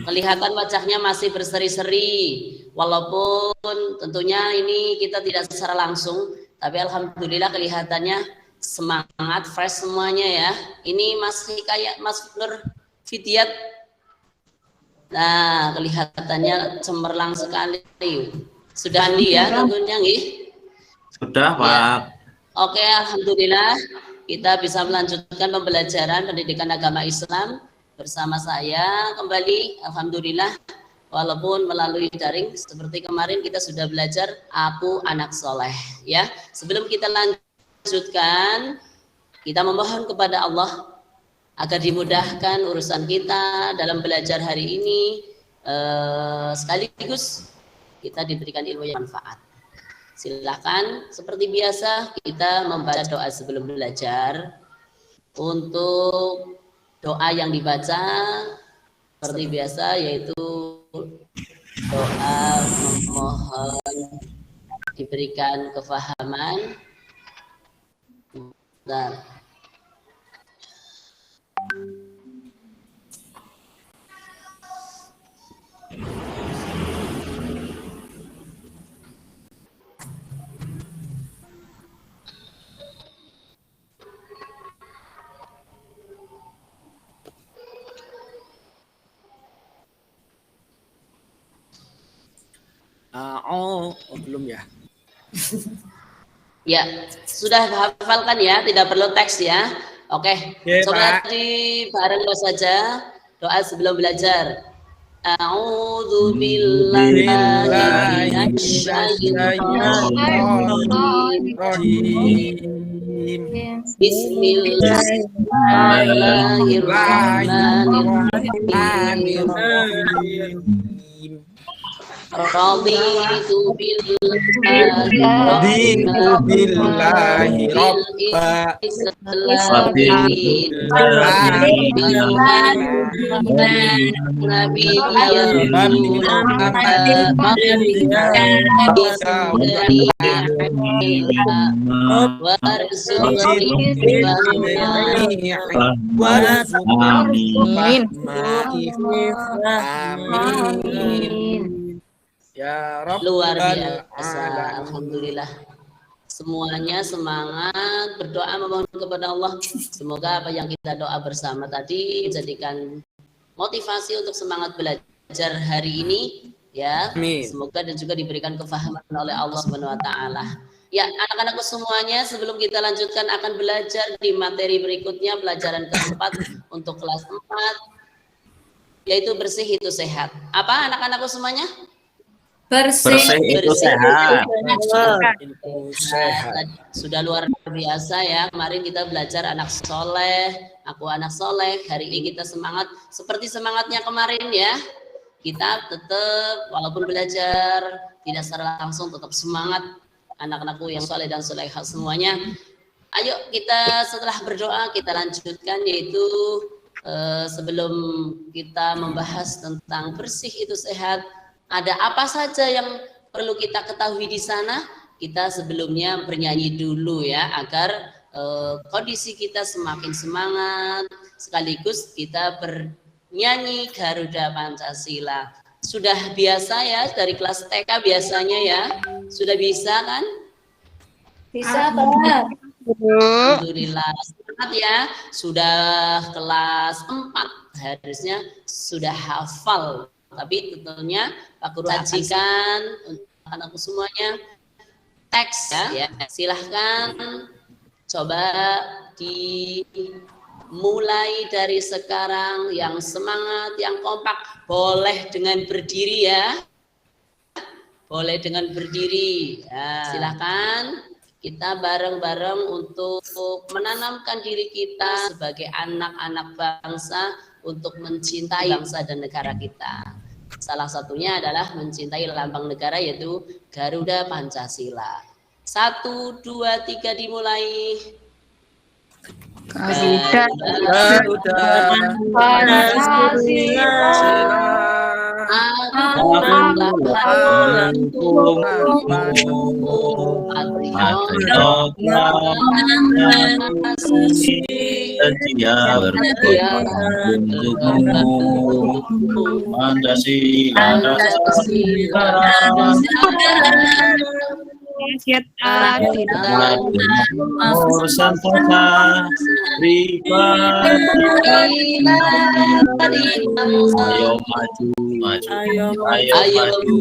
Kelihatan wajahnya masih berseri-seri, walaupun tentunya ini kita tidak secara langsung, tapi alhamdulillah kelihatannya semangat, fresh semuanya ya. Ini masih kayak Mas Nur Fidiat. Nah, kelihatannya cemerlang sekali. Sudah Andi ya tentunya nggih? Sudah, Pak. Ya. Oke, alhamdulillah kita bisa melanjutkan pembelajaran pendidikan agama Islam bersama saya kembali, alhamdulillah, walaupun melalui daring seperti kemarin kita sudah belajar Aku Anak Soleh ya. Sebelum kita lanjutkan, kita memohon kepada Allah agar dimudahkan urusan kita dalam belajar hari ini, sekaligus kita diberikan ilmu yang manfaat. Silakan seperti biasa kita membaca doa sebelum belajar. Untuk doa yang dibaca seperti biasa yaitu doa memohon diberikan kefahaman. Bentar. Belum ya? Ya, sudah hafalkan ya, tidak perlu teks ya. Oke, coba bareng saja doa sebelum belajar. A'udzu billahi minasyaitonir Bismillahirrahmanirrahim. Raditu billahi rabba ya Rabb, luar biasa, alhamdulillah. Semuanya semangat berdoa memohon kepada Allah. Semoga apa yang kita doa bersama tadi menjadikan motivasi untuk semangat belajar hari ini ya. Amin. Semoga dan juga diberikan kefahaman oleh Allah Subhanahu wa taala. Ya, anak-anakku semuanya, sebelum kita lanjutkan akan belajar di materi berikutnya, pelajaran keempat untuk kelas 4 yaitu bersih itu sehat. Apa anak-anakku semuanya? Bersih itu sehat. Sudah luar biasa ya. Kemarin kita belajar anak soleh, aku anak soleh. Hari ini kita semangat seperti semangatnya kemarin ya. Kita tetap walaupun belajar tidak secara langsung tetap semangat anak-anakku yang soleh dan solehah semuanya. Ayo kita setelah berdoa kita lanjutkan, yaitu sebelum kita membahas tentang bersih itu sehat, ada apa saja yang perlu kita ketahui di sana? Kita sebelumnya bernyanyi dulu ya, agar kondisi kita semakin semangat, sekaligus kita bernyanyi Garuda Pancasila. Sudah biasa ya dari kelas TK biasanya ya? Sudah bisa kan? Bisa, Pak. Alhamdulillah, semangat ya. Sudah kelas 4 harusnya sudah hafal. Tapi tentunya Pak Guru sajikan untuk anak-anakku semuanya teks ya. Silahkan coba dimulai dari sekarang, yang semangat, yang kompak, boleh dengan berdiri ya. Boleh dengan berdiri. Ya, silahkan kita bareng-bareng untuk menanamkan diri kita sebagai anak-anak bangsa untuk mencintai bangsa dan negara kita. Salah satunya adalah mencintai lambang negara, yaitu Garuda Pancasila. 1, 2, 3 dimulai. Garuda Pancasila, aku setia berkorban untukmu, Pancasila Nusantara pribadi. Ayo maju, maju, ayo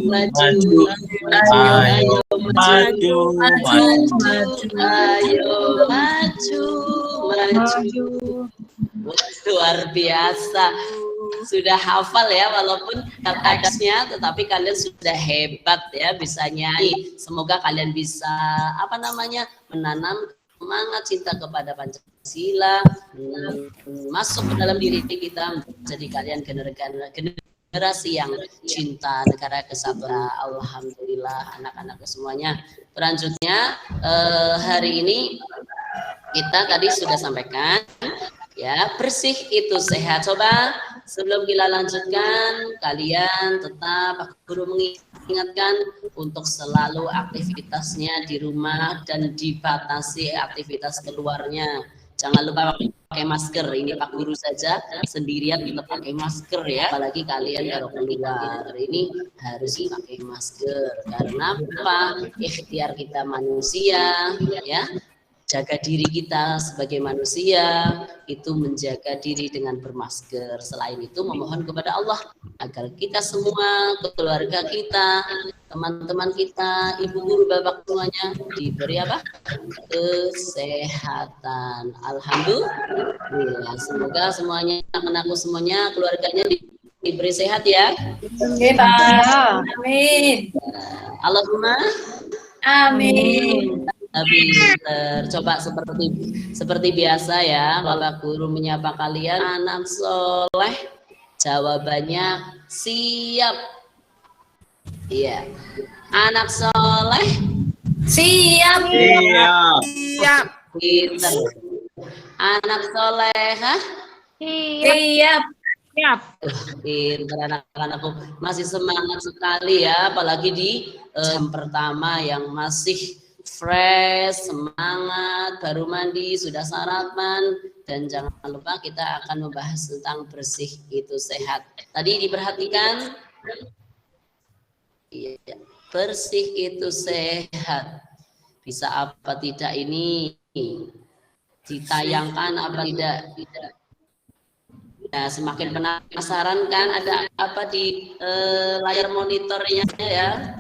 maju, maju, ayo maju, maju, ayo maju. Luar biasa. Sudah hafal ya, walaupun atasnya, tetapi kalian sudah hebat ya bisa nyanyi. Semoga kalian bisa menanam semangat cinta kepada Pancasila, masuk ke dalam diri kita, jadi kalian generasi yang cinta negara kesatuan. Alhamdulillah anak-anak semuanya. Selanjutnya hari ini kita tadi sudah sampaikan ya, bersih itu sehat. Coba sebelum kita lanjutkan, kalian tetap guru mengingatkan untuk selalu aktivitasnya di rumah dan dibatasi aktivitas keluarnya. Jangan lupa pakai masker. Ini Pak Guru saja sendirian tetap pakai masker ya. Apalagi kalian kalau keluar ini harus pakai masker. Karena apa? Ikhtiar kita manusia ya. Jaga diri kita sebagai manusia itu menjaga diri dengan bermasker. Selain itu memohon kepada Allah agar kita semua, keluarga kita, teman-teman kita, ibu guru, bapak semuanya diberi apa? Kesehatan. Alhamdulillah. Semoga semuanya, anak-anakku semuanya, keluarganya diberi sehat ya. Amin. Allahumma Amin. Coba seperti biasa ya, Bapak Guru menyapa kalian, anak soleh, jawabannya siap. Iya, anak soleh Siap. siap, pinter, anak solehah Siap. pinter. Anak-anakku masih semangat sekali ya, apalagi di jam pertama yang masih fresh, semangat, baru mandi, sudah sarapan, dan jangan lupa kita akan membahas tentang bersih itu sehat. Tadi diperhatikan, iya, bersih itu sehat. Bisa apa tidak ini ditayangkan apa tidak? Nah, semakin penasaran kan ada apa di layar monitornya ya?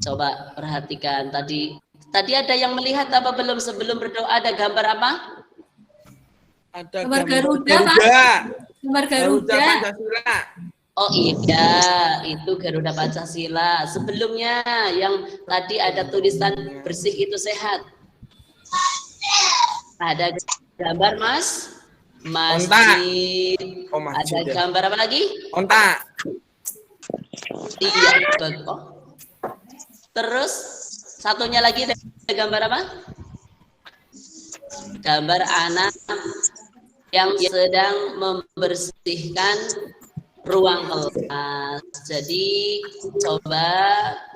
Coba perhatikan tadi ada yang melihat apa belum sebelum berdoa ada gambar apa? Ada Gambar Garuda, Pak. Gambar Garuda. Pancasila. Oh iya, itu Garuda Pancasila. Sebelumnya yang tadi ada tulisan bersih itu sehat. Ada gambar Mas? Masjid. Oh, masjid ada ya. gambar apa lagi? Onta. Iya, betul. Terus satunya lagi ada gambar apa? Gambar anak yang sedang membersihkan ruang kelas. Jadi coba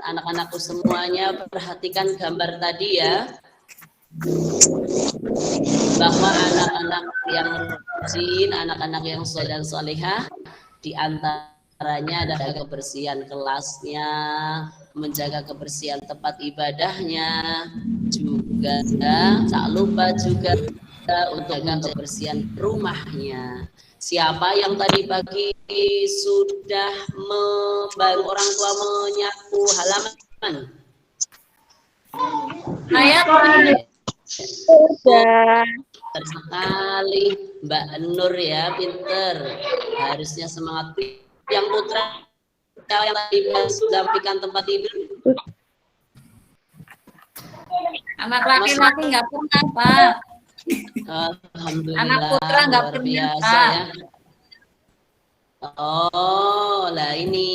anak-anakku semuanya perhatikan gambar tadi ya. Bahwa anak-anak yang rajin, anak-anak yang soleh dan solehah di antaranya ada kebersihan kelasnya, menjaga kebersihan tempat ibadahnya, juga tak lupa juga untuk menjaga kebersihan rumahnya. Siapa yang tadi pagi sudah membantu orang tua menyapu halaman? Saya Pak. Sudah. Sekali Mbak Nur ya, pinter. Harusnya semangat. Yang putra yang tadi dampingkan tempat tidur. Anak laki-laki nggak pernah, Pak. Alhamdulillah. Anak putra nggak luar pernah, biasa Pak. ya. Oh, lah ini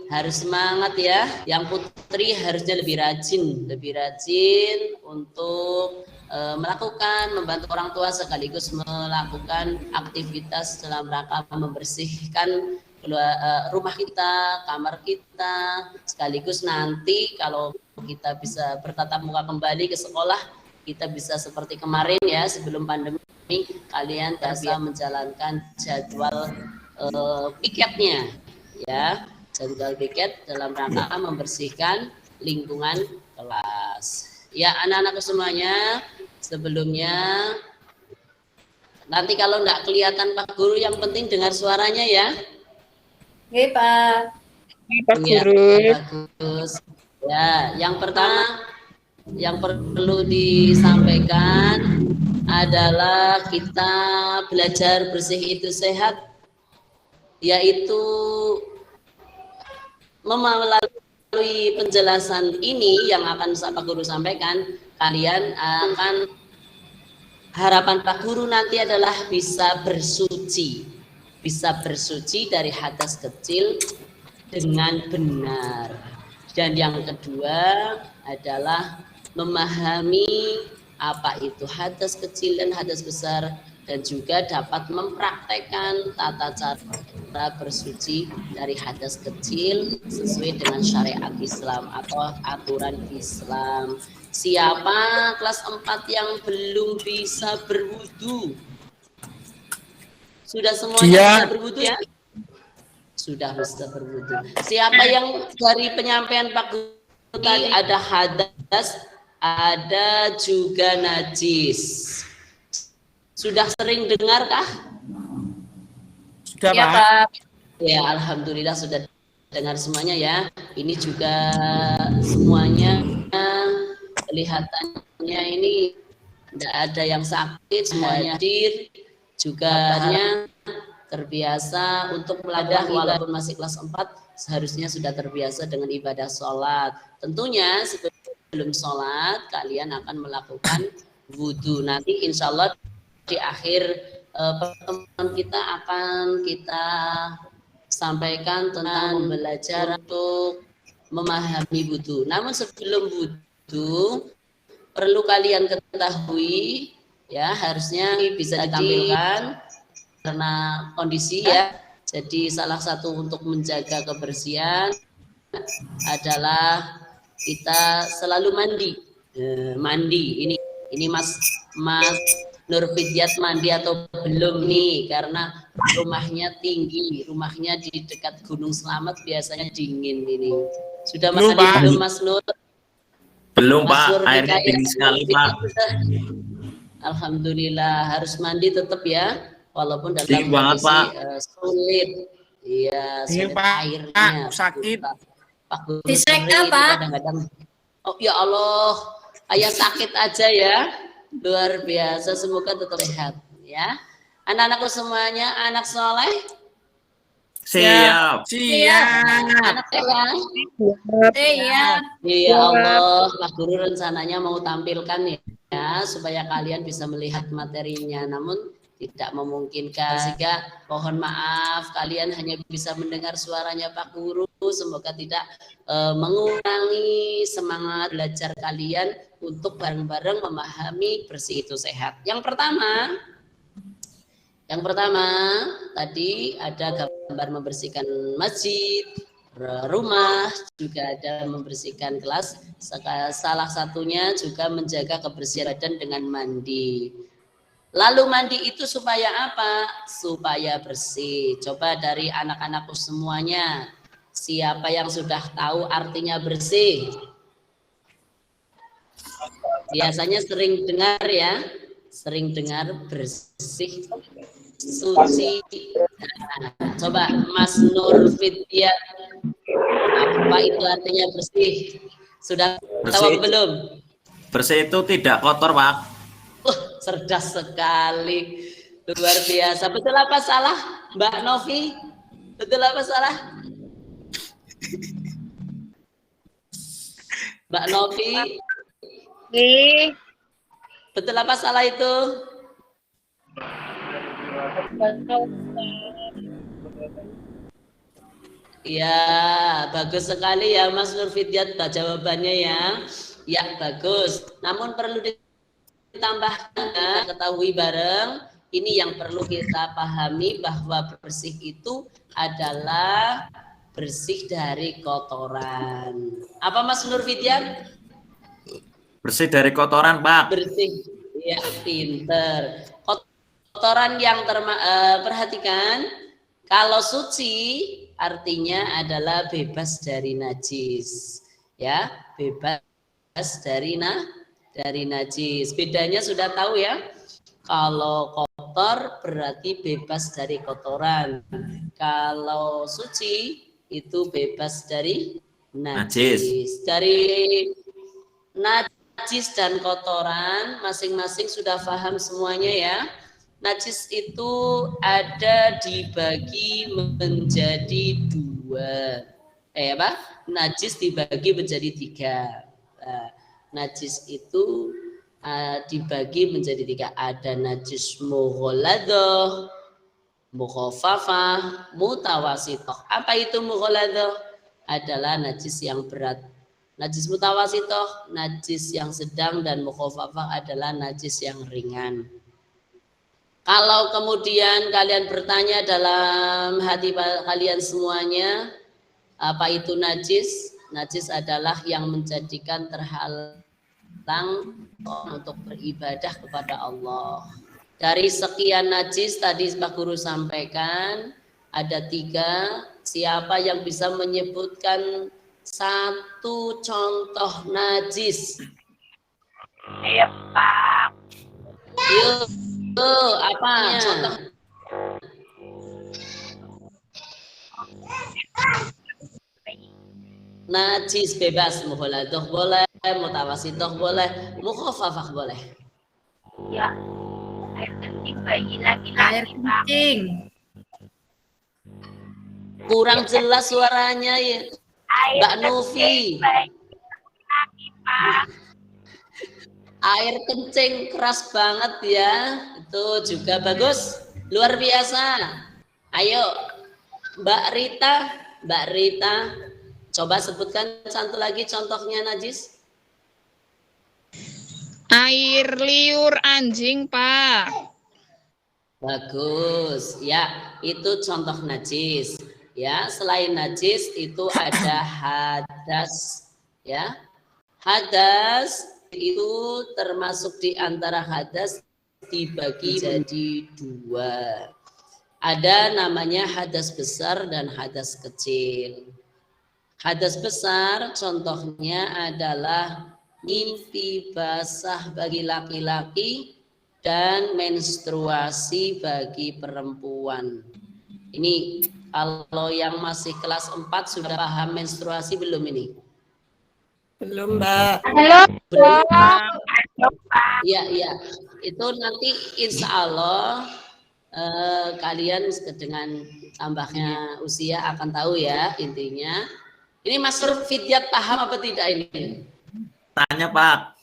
harus semangat ya. Yang putri harusnya lebih rajin untuk melakukan, membantu orang tua sekaligus melakukan aktivitas dalam rangka membersihkan rumah kita, kamar kita, sekaligus nanti kalau kita bisa bertatap muka kembali ke sekolah, kita bisa seperti kemarin ya, sebelum pandemi, kalian bisa menjalankan jadwal piketnya ya, jadwal piket dalam rangka membersihkan lingkungan kelas. Ya anak-anak semuanya, sebelumnya nanti kalau enggak kelihatan Pak Guru, yang penting dengar suaranya ya. Oke, Pak. Pak Guru. Ya, bagus. Ya, yang pertama yang perlu disampaikan adalah kita belajar bersih itu sehat, yaitu melalui penjelasan ini yang akan Pak Guru sampaikan, kalian akan, harapan Pak Guru nanti adalah bisa bersuci dari hadas kecil dengan benar. Dan yang kedua adalah memahami apa itu hadas kecil dan hadas besar, dan juga dapat mempraktekkan tata cara bersuci dari hadas kecil sesuai dengan syariat Islam atau aturan Islam. Siapa kelas 4 yang belum bisa berwudu? Sudah semuanya bisa berwudu ya? Sudah bisa berwudu. Siapa yang dari penyampaian Pak Guru tadi ada hadas, ada juga najis? Sudah sering dengarkah? Sudah, Ya, Pak. Pak. Ya, alhamdulillah sudah dengar semuanya ya. Ini juga semuanya kelihatannya ini tidak ada yang sakit, semuanya hadir, juga terbiasa untuk belajar walaupun masih kelas 4, seharusnya sudah terbiasa dengan ibadah sholat. Tentunya sebelum sholat kalian akan melakukan wudhu. Nanti insya Allah di akhir pertemuan kita akan kita sampaikan tentang belajar untuk memahami wudhu. Namun sebelum wudhu perlu kalian ketahui ya, harusnya bisa ditampilkan karena kondisi ya. Jadi salah satu untuk menjaga kebersihan adalah kita selalu mandi. Ini Mas Nur Fidyat mandi atau belum nih, karena rumahnya tinggi, rumahnya di dekat Gunung Slamet, biasanya dingin ini. Sudah mandi belum Mas Nur? Belum Mas Pak, Nur airnya dingin sekali Pak. Alhamdulillah, harus mandi tetap ya, walaupun dalam dingin banget Pak. Sulit. Iya, Dingin, sulit Pak. airnya. Sakit. Pak Guru Disek sering apa? kadang-kadang. Oh ya Allah, ayah sakit aja ya. Luar biasa, semoga tetap sehat ya. Anak-anakku semuanya anak soleh. Siap. Anak sayang. Iya. Ya Allah, Pak Guru rencananya mau tampilkan ya, supaya kalian bisa melihat materinya, namun tidak memungkinkan, sehingga mohon maaf kalian hanya bisa mendengar suaranya Pak Guru. Semoga tidak mengurangi semangat belajar kalian untuk bareng-bareng memahami bersih itu sehat. Yang pertama tadi ada gambar membersihkan masjid, rumah, juga ada membersihkan kelas. Salah satunya juga menjaga kebersihan badan dengan mandi. Lalu mandi itu supaya apa? Supaya bersih. Coba dari anak-anakku semuanya, siapa yang sudah tahu artinya bersih? Biasanya sering dengar ya, sering dengar bersih, suci. Nah, coba Mas Nur Fidyat, apa itu artinya bersih? Sudah tahu belum? Bersih itu tidak kotor Pak. Cerdas sekali, luar biasa. Betul apa salah Mbak Novi? Betul apa salah Mbak Novi? Betul apa salah itu? Ya, bagus sekali ya Mas Nur Fidyat jawabannya ya. Ya, bagus. Namun perlu ditambahkan, ketahui bareng Ini yang perlu kita pahami bahwa bersih itu adalah bersih dari kotoran. Apa Mas Nur Fidyan? Bersih dari kotoran, Pak. Bersih, ya pinter. Kotoran yang perhatikan, kalau suci artinya adalah bebas dari najis, ya bebas dari najis. Bedanya sudah tahu ya. Kalau kotor berarti bebas dari kotoran. Kalau suci itu bebas dari najis. Dari najis dan kotoran masing-masing sudah paham semuanya ya. Najis itu ada dibagi menjadi dua. Najis dibagi menjadi tiga. Najis itu dibagi menjadi tiga. Ada najis mughaladhah, mukhafafah, mutawasithah. Apa itu mughaladhah? Adalah najis yang berat. Najis mutawasithah, najis yang sedang, dan mukhafafah adalah najis yang ringan. Kalau kemudian kalian bertanya dalam hati kalian semuanya, apa itu najis? Najis adalah yang menjadikan terhalang untuk beribadah kepada Allah. Dari sekian najis tadi Pak Guru sampaikan ada 3. Siapa yang bisa menyebutkan satu contoh najis? Saya Pak. Yuk, apa contoh? Najis bebas, mughaladah boleh, mutawasithah boleh, mukhafafah boleh. Ya, air kencing bayi laki-laki. Air kencing. Kurang jelas suaranya ya, Mbak Novi. Air kencing keras banget ya, itu juga bagus, luar biasa. Ayo, Mbak Rita, coba sebutkan satu lagi contohnya najis. Air liur anjing, Pak. Bagus, ya itu contoh najis. Ya, selain najis itu ada hadas. Ya, hadas itu termasuk di antara hadas dibagi jadi 2. Ada namanya hadas besar dan hadas kecil. Hadas besar contohnya adalah mimpi basah bagi laki-laki dan menstruasi bagi perempuan. Ini kalau yang masih kelas 4 sudah paham menstruasi belum ini? Belum, Mbak. Belum. Ya. Itu nanti insya Allah kalian dengan tambahnya usia akan tahu ya intinya. Ini Mas Fidyat paham apa tidak ini? Tanya, Pak.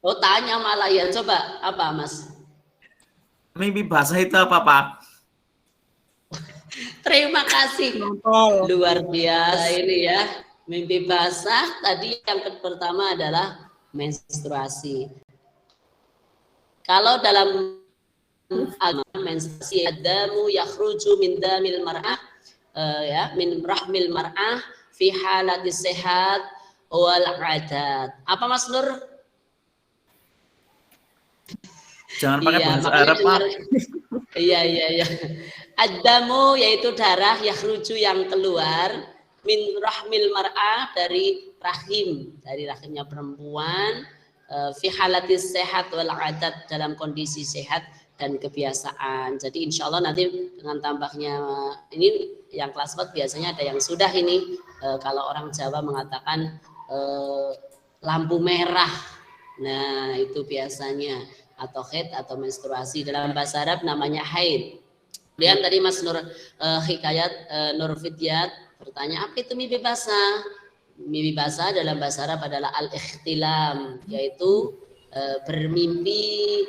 Oh, tanya malah ya. Coba apa, Mas? Mimpi basah itu apa, Pak? Terima kasih. Luar biasa ini ya. Mimpi basah tadi yang pertama adalah menstruasi. Kalau dalam agama menstruasi adamu yakhruju min damil mar'ah min rahmil mar'ah fi halati sehat wal adat. Apa Mas Nur? Jangan pakai bahasa Arab, Pak. Iya. Adamu yaitu darah yakhruju yang keluar min rahmil mar'ah dari rahimnya perempuan fi halatis sehat wal adat dalam kondisi sehat dan kebiasaan. Jadi insya Allah nanti dengan tambahnya ini yang kelas 4 biasanya ada yang sudah ini kalau orang Jawa mengatakan lampu merah. Nah itu biasanya atau haid atau menstruasi, dalam bahasa Arab namanya haid. Kemudian tadi Mas Nur Nur Fidyat bertanya apa itu mimpi basah? Mimpi basah dalam bahasa Arab adalah al-ikhtilam, yaitu bermimpi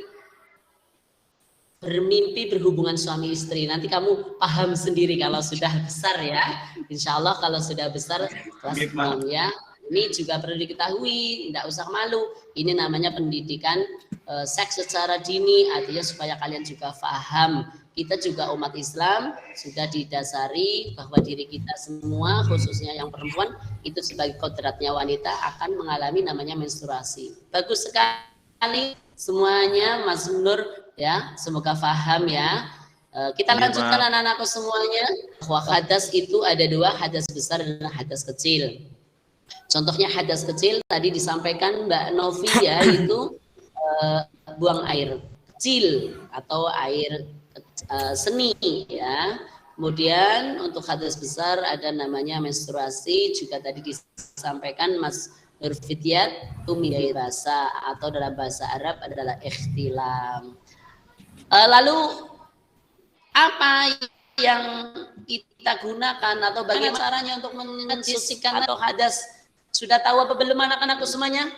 berhubungan suami istri. Nanti kamu paham sendiri kalau sudah besar ya. Insya Allah kalau sudah besar kelas 6 ya. Ini juga perlu diketahui, tidak usah malu. Ini namanya pendidikan seks secara dini, artinya supaya kalian juga paham. Kita juga umat Islam sudah didasari bahwa diri kita semua, khususnya yang perempuan, itu sebagai kodratnya wanita akan mengalami namanya menstruasi. Bagus sekali semuanya, Mas Nur ya, semoga paham ya. Kita lanjutkan anak-anakku semuanya, bahwa hadas itu ada dua, hadas besar dan hadas kecil. Contohnya hadas kecil tadi disampaikan Mbak Novi ya, itu buang air kecil atau air seni ya. Kemudian untuk hadas besar ada namanya menstruasi, juga tadi disampaikan Mas Nurfityat tumidai rasa, atau dalam bahasa Arab adalah ikhtilam. Lalu apa yang kita gunakan atau bagaimana caranya untuk mensucikan atau hadas? Sudah tahu apa belum anak-anakku semuanya?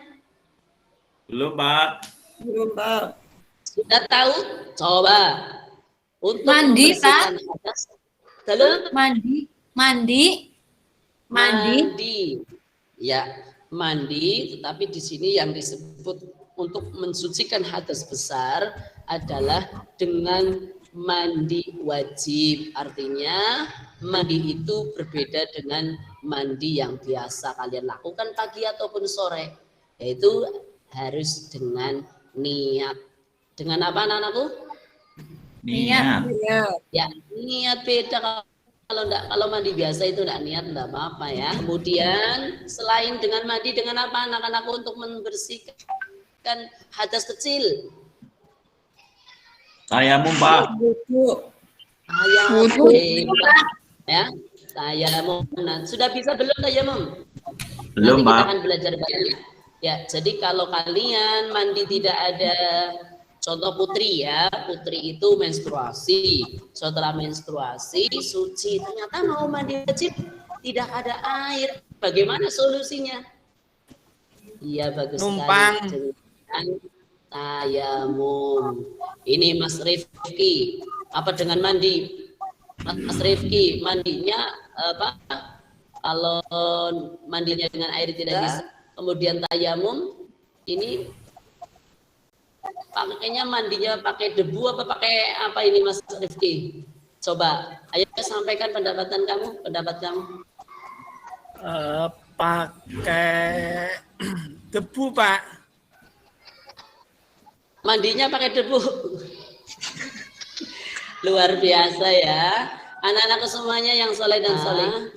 Belum, Pak. Belum, Pak. Sudah tahu? Coba untuk Mandi, membersihkan hadas. Belum? Mandi. Ya, mandi, tetapi di sini yang disebut untuk mensucikan hadas besar adalah dengan mandi wajib. Artinya mandi itu berbeda dengan mandi yang biasa kalian lakukan pagi ataupun sore, yaitu harus dengan niat. Dengan apa anak-anakku? Niat. Ya, niat beda. Kalau mandi biasa itu enggak niat, enggak apa-apa ya. Kemudian selain dengan mandi, dengan apa anak-anakku untuk membersihkan hadas kecil? Tayamum, Pak. Tayamum ya, tayamum. Nah, sudah bisa belum tayamum? Belum, Nanti kita Pak. akan belajar banyak. Ya, jadi kalau kalian mandi tidak ada, contoh putri ya, putri itu menstruasi. Setelah menstruasi suci, ternyata mau mandi wajib tidak ada air. Bagaimana solusinya? Iya, bagus Numpang. sekali. Dengan tayamum. Ini Mas Rifki, apa dengan mandi? Mas Rifki, mandinya apa? Kalau mandinya dengan air tidak bisa, kemudian tayamum, ini pakainya mandinya pakai debu apa pakai apa ini Mas Rifki? Coba, ayo sampaikan pendapat kamu. Pakai debu, Pak. Mandinya pakai debu. Luar biasa ya. Anak-anakku semuanya yang soleh dan soleh.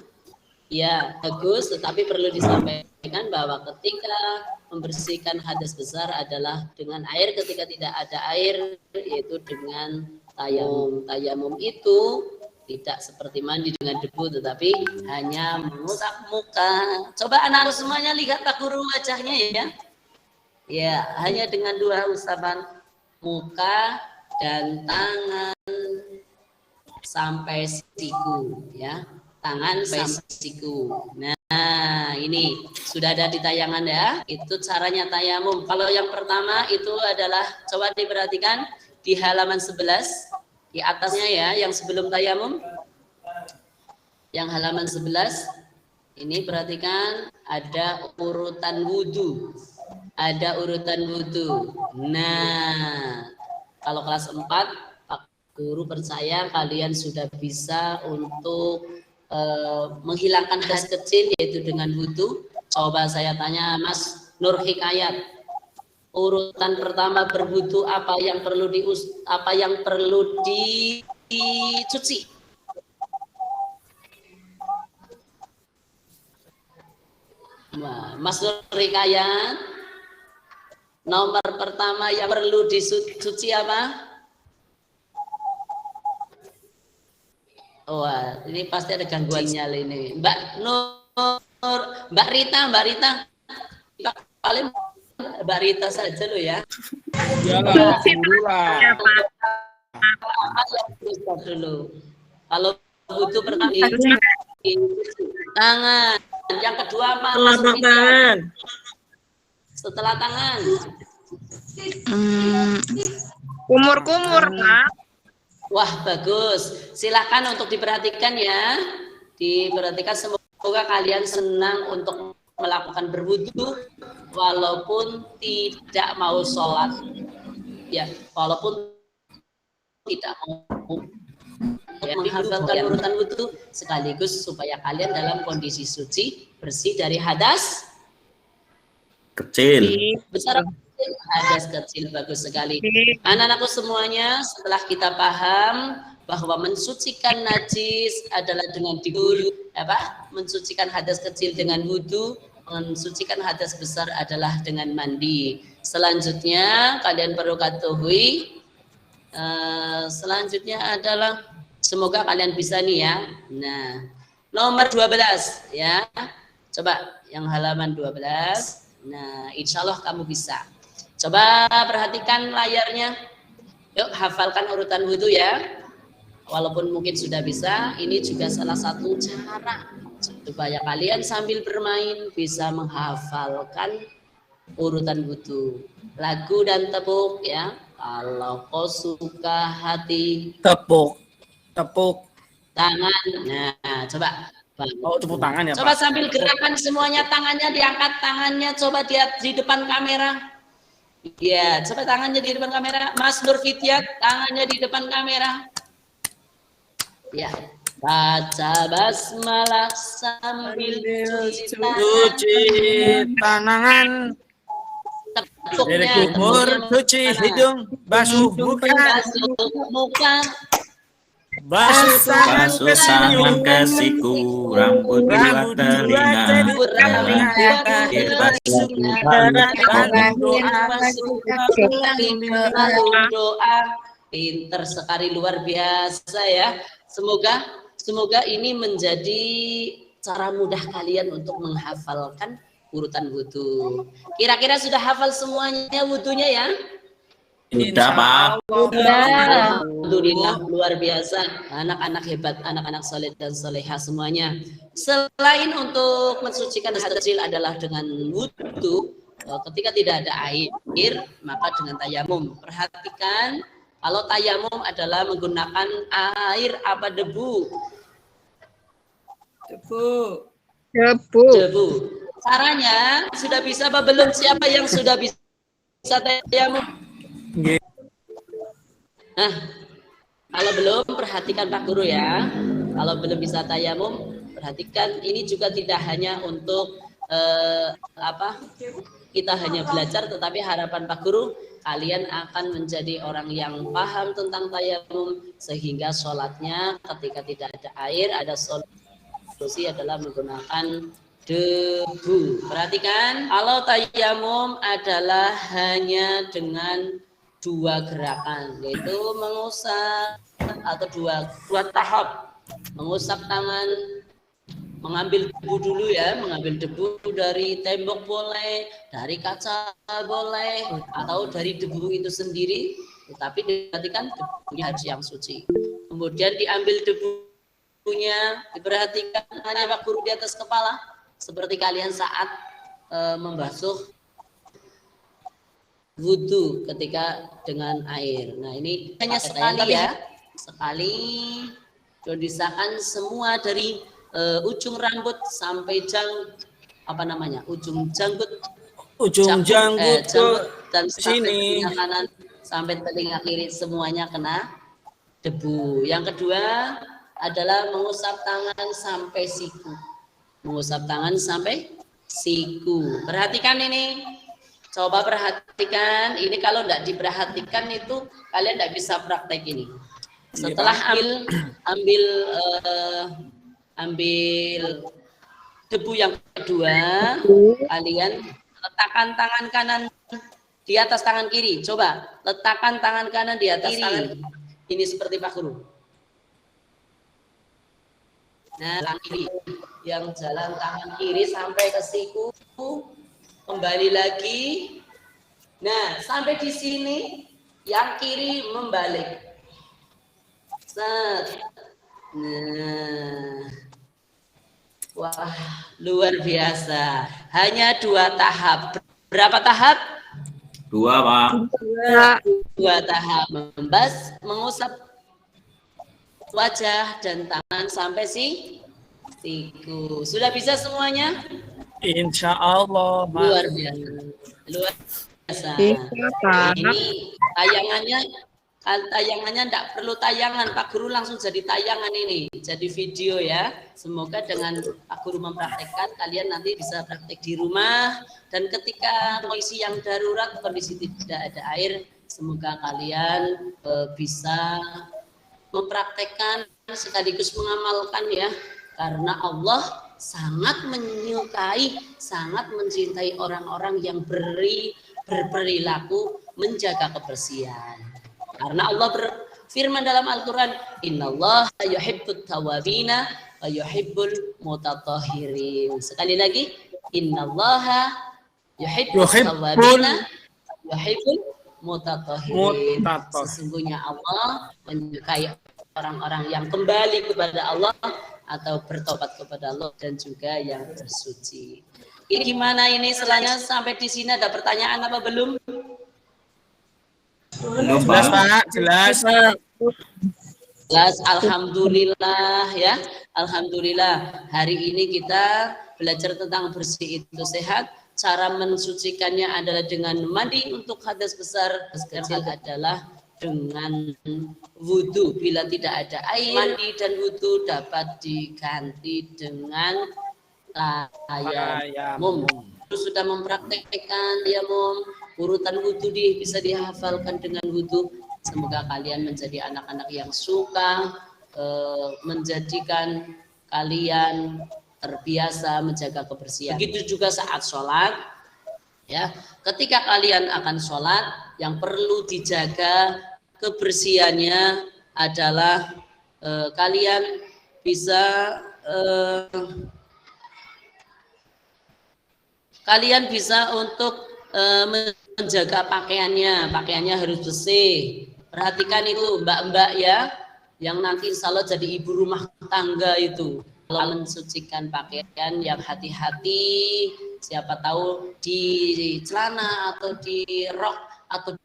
Ya, bagus, tetapi perlu disampaikan bahwa ketika membersihkan hadas besar adalah dengan air, ketika tidak ada air yaitu dengan tayamum. Tayamum itu tidak seperti mandi dengan debu, tetapi hanya mengusap muka. Coba anak-anak semuanya lihat takuru wajahnya ya. Ya, hanya dengan dua usapan muka dan tangan sampai siku ya. Tangan sampai siku. Nah, ini sudah ada di tayangan ya. Itu caranya tayamum. Kalau yang pertama itu adalah, coba diperhatikan di halaman 11 di atasnya ya, yang sebelum tayamum. Yang halaman 11 ini perhatikan ada urutan wudhu. Ada urutan wudhu. Nah, kalau kelas 4, Pak Guru percaya kalian sudah bisa untuk menghilangkan hadas kecil yaitu dengan wudhu. Coba saya tanya Mas Nur Hikayat, urutan pertama berwudhu apa yang perlu dicuci? Nah, Mas Nur Hikayat, nomor pertama yang perlu dicuci apa? Wah, ini pasti ada gangguan sinyal ini. Mbak Nur, Mbak Rita. Kita paling Mbak Rita saja loh ya. Ya, alhamdulillah. Dulu. Kalau butuh pertama tangan. Yang kedua apa? Telapak tangan. Setelah tangan. Kumur-kumur, Pak. Wah, bagus. Silakan untuk diperhatikan ya. Diperhatikan, semoga kalian senang untuk melakukan berwudu walaupun tidak mau sholat. ya, walaupun tidak mau ya, menghafalkan urutan wudu sekaligus supaya kalian dalam kondisi suci, bersih dari hadas Kecil. besar, hadas kecil. Bagus sekali. Anak-anakku semuanya, setelah kita paham bahwa mensucikan najis adalah dengan mensucikan hadas kecil dengan wudu, mensucikan hadas besar adalah dengan mandi. Selanjutnya kalian perlu ketahui, selanjutnya adalah semoga kalian bisa nih ya. Nah, nomor 12 ya. Coba yang halaman 12. Nah, insya Allah kamu bisa. Coba perhatikan layarnya. Yuk hafalkan urutan wudu ya. Walaupun mungkin sudah bisa, ini juga salah satu cara supaya kalian sambil bermain bisa menghafalkan urutan wudu. Lagu dan tepuk ya. Kalau kau suka hati, Tepuk tangan. Nah, coba. Oh, tepuk tangan ya, Coba Pak. sambil gerakan semuanya, tangannya diangkat, tangannya coba di depan kamera. Ya, coba tangannya di depan kamera. Mas Nur Fityat, tangannya di depan kamera. Ya, baca basmalah sambil Cuci tangan, dari kubur, cuci hidung, basuh muka, basuh tangan Basuh tangan ke siku, rambut dua telinga. basuh doa. Pinter sekali, luar biasa ya. Semoga ini menjadi cara mudah kalian untuk menghafalkan urutan wudu. Kira-kira sudah hafal semuanya wudunya ya? Sudah, Pak. Alhamdulillah, luar biasa. Anak-anak hebat, anak-anak soleh dan soleha semuanya. Selain untuk mensucikan hadas kecil adalah dengan wudu, ketika tidak ada air, maka dengan tayamum. Perhatikan, kalau tayamum adalah menggunakan air apa debu? Debu. Caranya sudah bisa apa belum? Siapa yang sudah bisa tayamum? Nah, kalau belum, perhatikan Pak Guru ya. Kalau belum bisa tayamum, perhatikan ini juga tidak hanya untuk kita hanya belajar, tetapi harapan Pak Guru kalian akan menjadi orang yang paham tentang tayamum sehingga sholatnya ketika tidak ada air, ada solusi adalah menggunakan debu. Perhatikan, kalau tayamum adalah hanya dengan dua gerakan, yaitu mengusap atau dua tahap. Mengusap tangan, mengambil debu dulu ya, mengambil debu dari tembok boleh, dari kaca boleh, atau dari debu itu sendiri, tetapi diperhatikan debunya harus yang suci. Kemudian diambil debunya, diperhatikan hanya Pak Guru di atas kepala, seperti kalian saat membasuh wudu ketika dengan air. Nah ini hanya sekali ya, sekali disakan semua dari ujung rambut sampai ujung janggut dan sampai telinga kanan sampai telinga kiri semuanya kena debu. Yang kedua adalah mengusap tangan sampai siku. Mengusap tangan sampai siku. Perhatikan ini. Coba perhatikan, ini kalau tidak diperhatikan itu kalian tidak bisa praktek ini. Setelah ambil debu yang kedua, kalian letakkan tangan kanan di atas tangan kiri. Coba letakkan tangan kanan di atas tangan kiri. Ini seperti Pak Guru. Nah, tangan kiri yang jalan tangan kiri sampai ke siku. Kembali lagi. Nah, sampai di sini yang kiri membalik. Set. Nah. Wah, luar biasa. Hanya 2 tahap. Berapa tahap? 2, Pak. 2 tahap. Mengusap wajah dan tangan sampai siku. Sudah bisa semuanya? Insya Allah. Luar biasa. Luar biasa. Ini Tayangannya enggak perlu tayangan, Pak Guru langsung jadi tayangan ini, jadi video ya. Semoga dengan Pak Guru mempraktekkan, kalian nanti bisa praktek di rumah. Dan ketika kondisi yang darurat, kondisi tidak ada air, semoga kalian bisa mempraktekkan sekaligus mengamalkan ya. Karena Allah sangat menyukai, sangat mencintai orang-orang yang berperilaku menjaga kebersihan. Karena Allah berfirman dalam Al-Quran, Innallaha yuhibbut tawabina wa yuhibbul mutatahhirin. Sekali lagi, Innallaha yuhibbut tawabina wa yuhibbul mutatahhirin. Sesungguhnya Allah menyukai orang-orang yang kembali kepada Allah atau bertobat kepada Allah dan juga yang bersuci. Ini gimana ini selanjutnya sampai di sini ada pertanyaan apa belum? Belum, Jelas, Pak. Pak. Jelas. Jelas, alhamdulillah ya. Alhamdulillah hari ini kita belajar tentang bersih itu sehat. Cara mensucikannya adalah dengan mandi untuk hadas besar, hadas kecil adalah dengan wudhu. Bila tidak ada air, mandi dan wudhu dapat diganti dengan tayamum. Sudah mempraktekkan tayamum, urutan wudhu bisa dihafalkan dengan wudhu. Semoga kalian menjadi anak-anak yang suka menjadikan kalian terbiasa menjaga kebersihan. Begitu juga saat sholat, ya. Ketika kalian akan sholat, yang perlu dijaga kebersihannya adalah kalian bisa untuk menjaga pakaiannya harus bersih. Perhatikan itu mbak-mbak ya, yang nanti insya Allah jadi ibu rumah tangga itu. Kalau mensucikan pakaian yang hati-hati, siapa tahu di celana atau di rok atau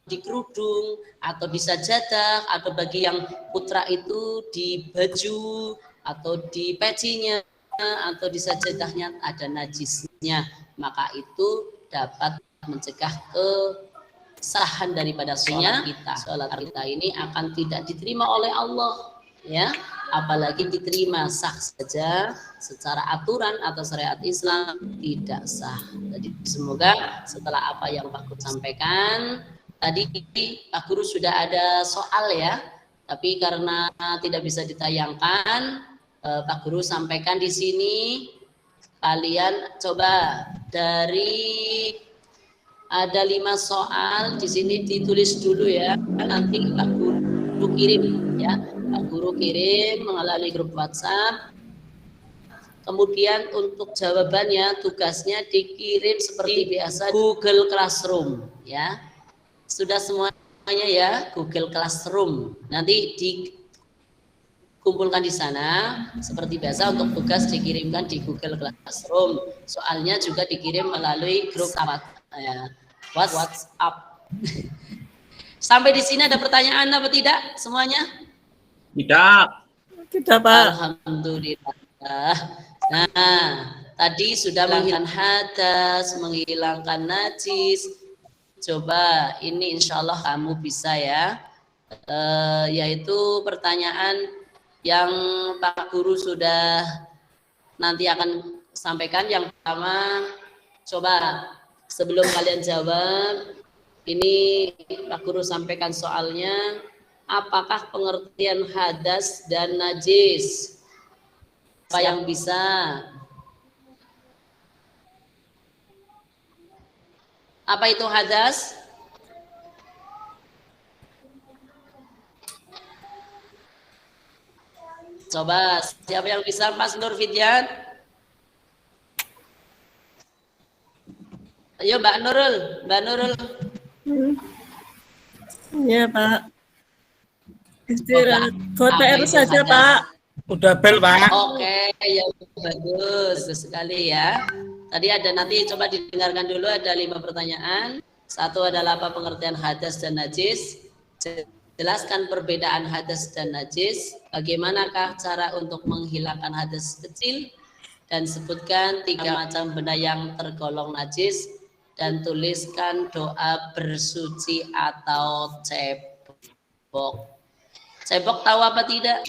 di kerudung atau di sajadah, atau bagi yang putra itu di baju atau di pecinya atau di sajadahnya ada najisnya, maka itu dapat mencegah kesahan daripada sholat kita. Sholat kita ini akan tidak diterima oleh Allah, ya. Apalagi diterima sah saja secara aturan atau syariat Islam tidak sah. Jadi semoga setelah apa yang Pak Guru sampaikan tadi, Pak Guru sudah ada soal ya, tapi karena tidak bisa ditayangkan, Pak Guru sampaikan di sini. Kalian coba dari ada 5 soal di sini ditulis dulu ya, nanti Pak Guru kirim ya, Pak Guru kirim melalui grup WhatsApp. Kemudian untuk jawabannya, tugasnya dikirim seperti biasa Google Classroom ya. Sudah semuanya ya, Google Classroom. Nanti dikumpulkan di sana seperti biasa. Untuk tugas dikirimkan di Google Classroom. Soalnya juga dikirim melalui grup WhatsApp. Sampai di sini ada pertanyaan apa tidak semuanya? Tidak. Tidak, Pak. Alhamdulillah. Nah, tadi sudah menghilangkan hadas, menghilangkan najis. Coba ini insya Allah kamu bisa ya. Yaitu pertanyaan yang Pak Guru sudah nanti akan sampaikan. Yang pertama, coba sebelum kalian jawab, ini Pak Guru sampaikan soalnya. Apakah pengertian hadas dan najis? Apa yang bisa? Apa itu hadas? Coba siapa yang bisa? Mas Nur Fidyan. Ayo Mbak Nurul, Mbak Nurul. Iya Pak. Istirahat. Buat PR saja hadas. Pak. Udah bel, Pak. Oke, ya bagus sekali ya. Tadi ada, nanti coba didengarkan dulu, ada 5 pertanyaan. Satu adalah apa pengertian hadas dan najis? Jelaskan perbedaan hadas dan najis. Bagaimanakah cara untuk menghilangkan hadas kecil? Dan sebutkan 3 macam benda yang tergolong najis. dan tuliskan doa bersuci atau cebok. Cebok tahu apa tidak?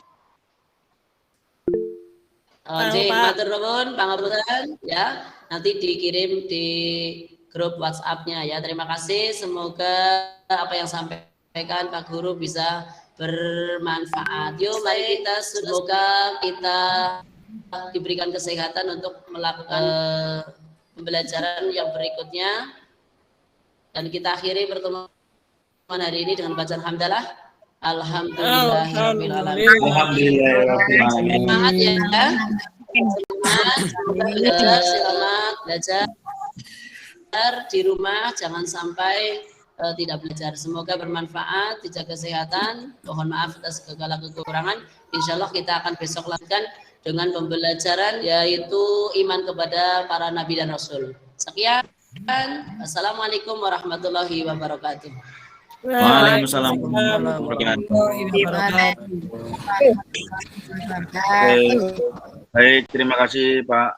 Oke, matur nuwun pangapunten ya. Nanti dikirim di grup WhatsApp-nya ya. Terima kasih. Semoga apa yang sampaikan Pak Guru bisa bermanfaat. Yuk mari kita semoga kita diberikan kesehatan untuk melakukan pembelajaran yang berikutnya. Dan kita akhiri pertemuan hari ini dengan bacaan hamdalah. Alhamdulillahirabbil alamin. Semangat ya. Selamat belajar di rumah, jangan sampai tidak belajar. Semoga bermanfaat, dijaga kesehatan. Mohon maaf atas segala kekurangan. Insya Allah kita akan besok lanjutkan dengan pembelajaran yaitu iman kepada para nabi dan rasul. Sekian. Assalamualaikum warahmatullahi wabarakatuh. Waalaikumsalam warahmatullahi wabarakatuh. Baik, terima kasih Pak